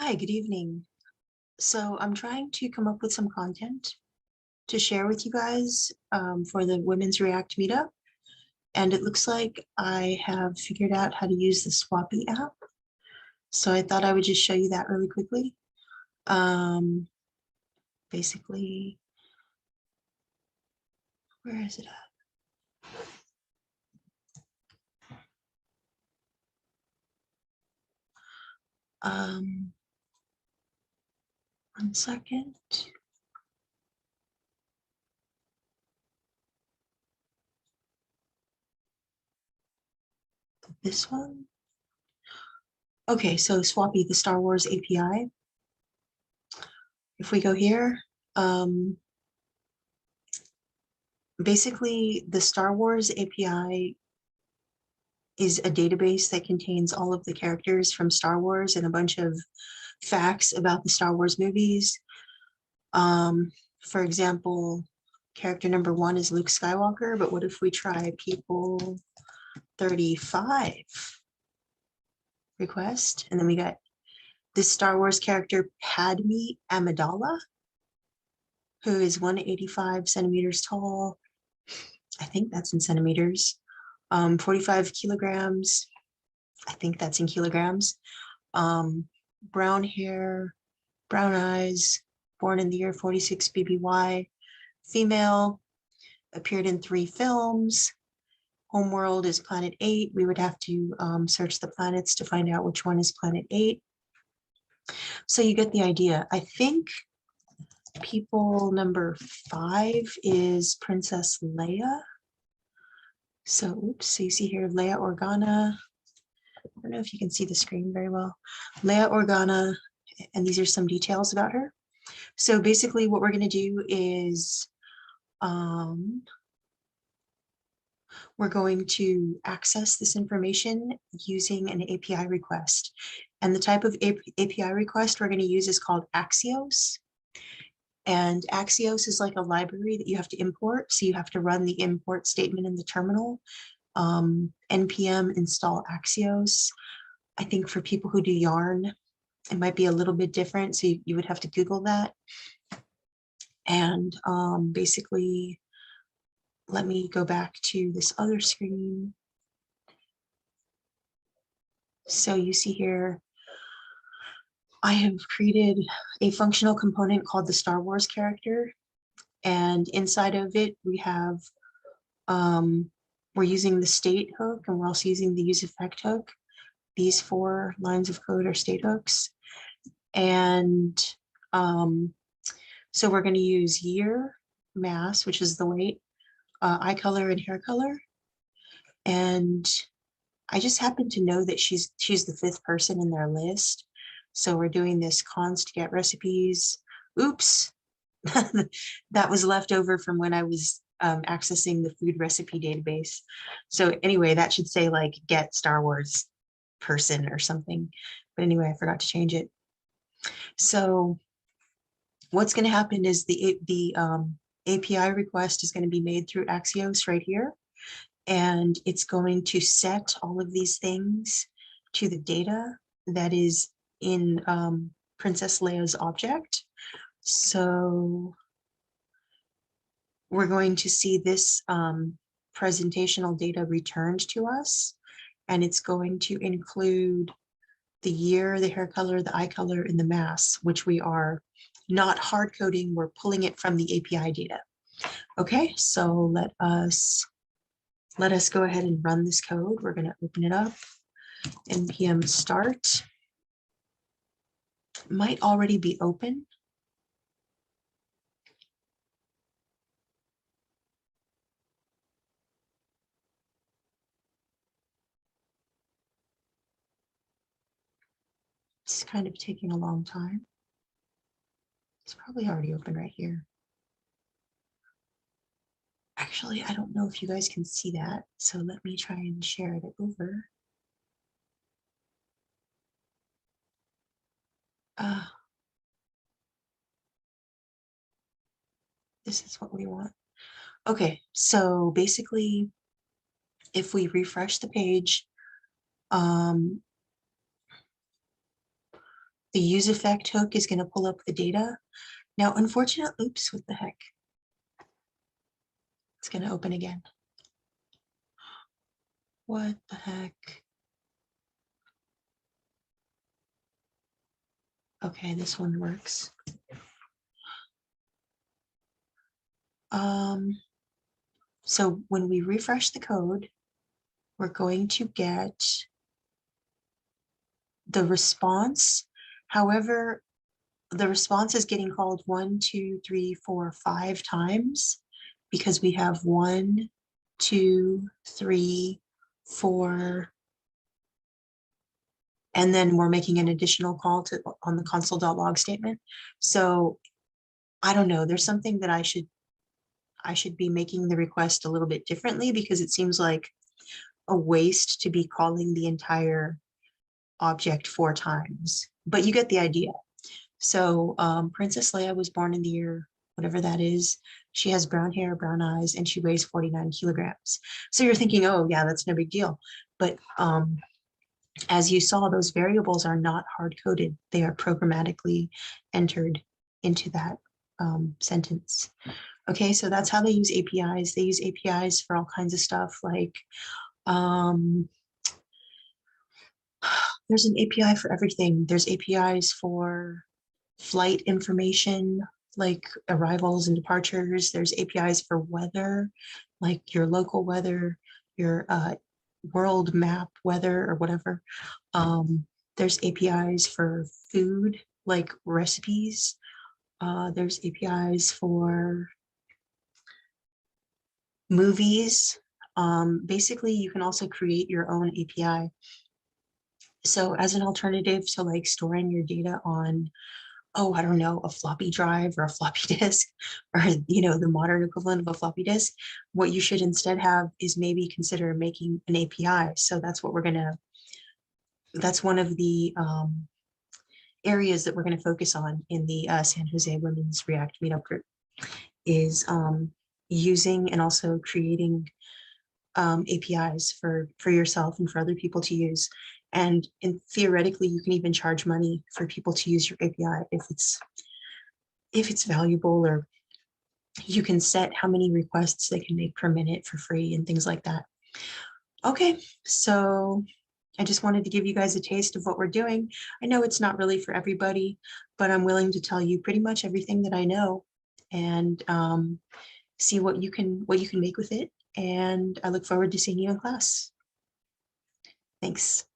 Hi, good evening. So I'm trying to come up with some content to share with you guys for the Women's React meetup. And it looks like I have figured out how to use the SWAPI app. So I thought I would just show you that really quickly. Basically, where is it at? One second. This one. Okay, so SWAPI, the Star Wars API. If we go here, basically the Star Wars API is a database that contains all of the characters from Star Wars and a bunch of facts about the Star Wars movies. For example, character number 1 is Luke Skywalker, but what if we try people 35 request? And then we got this Star Wars character, Padme Amidala, who is 185 centimeters tall. I think that's in centimeters. 45 kilograms. I think that's in kilograms. Brown hair, brown eyes, born in the year 46 BBY, female, appeared in 3 films. Homeworld is planet 8. We would have to search the planets to find out which one is planet 8. So you get the idea. I think people number 5 is Princess Leia. So, oops, so you see here, Leia Organa. I don't know if you can see the screen very well. Leia Organa, and these are some details about her. So basically what we're going to do is we're going to access this information using an API request. And the type of API request we're going to use is called Axios. And Axios is like a library that you have to import. So you have to run the import statement in the terminal. npm install Axios. I think for people who do Yarn, it might be a little bit different. So you would have to Google that. And basically, let me go back to this other screen. So you see here, I have created a functional component called the Star Wars character. And inside of it, we have, we're using the state hook, and we're also using the use effect hook. These 4 lines of code are state hooks. And so we're going to use year, mass, which is the weight, eye color, and hair color. And I just happen to know that she's the 5th person in their list. So we're doing this const get recipes. Oops, that was left over from when I was accessing the food recipe database. So anyway, that should say like get Star Wars person or something. But anyway, I forgot to change it. So what's going to happen is the API request is going to be made through Axios right here. And it's going to set all of these things to the data that is in Princess Leia's object. So we're going to see this presentational data returned to us, and it's going to include the year, the hair color, the eye color, and the mass, which we are not hard coding, we're pulling it from the API data. Okay, so let us go ahead and run this code. We're going to open it up. npm start. It might already be open. It's kind of taking a long time. It's probably already open right here. Actually, I don't know if you guys can see that, so let me try and share it over. This is what we want. Okay, so basically, if we refresh the page, The use effect hook is going to pull up the data. Now, unfortunately, oops, what the heck? It's going to open again. What the heck? Okay, this one works. So when we refresh the code, we're going to get the response. However, the response is getting called 1, 2, 3, 4, 5 times because we have 1, 2, 3, 4, and then we're making an additional call to on the console.log statement. So I don't know, there's something that I should be making the request a little bit differently, because it seems like a waste to be calling the entire object 4 times, but you get the idea. So Princess Leia was born in the year, whatever that is. She has brown hair, brown eyes, and she weighs 49 kilograms. So you're thinking, oh yeah, that's no big deal. But as you saw, those variables are not hard-coded. They are programmatically entered into that sentence. Okay, so that's how they use APIs. They use APIs for all kinds of stuff, like there's an API for everything. There's APIs for flight information, like arrivals and departures. There's APIs for weather, like your local weather, your world map weather or whatever. There's APIs for food, like recipes. There's APIs for movies. Basically, you can also create your own API. So as an alternative to like storing your data on, oh, I don't know, a floppy drive or a floppy disk, or, you know, the modern equivalent of a floppy disk, what you should instead have is maybe consider making an API. So that's what that's one of the areas that we're gonna focus on in the San Jose Women's React Meetup group, is using and also creating APIs for yourself and for other people to use. And theoretically, you can even charge money for people to use your API if it's valuable, or you can set how many requests they can make per minute for free and things like that. Okay, so I just wanted to give you guys a taste of what we're doing. I know it's not really for everybody, but I'm willing to tell you pretty much everything that I know, and see what you can make with it. And I look forward to seeing you in class. Thanks.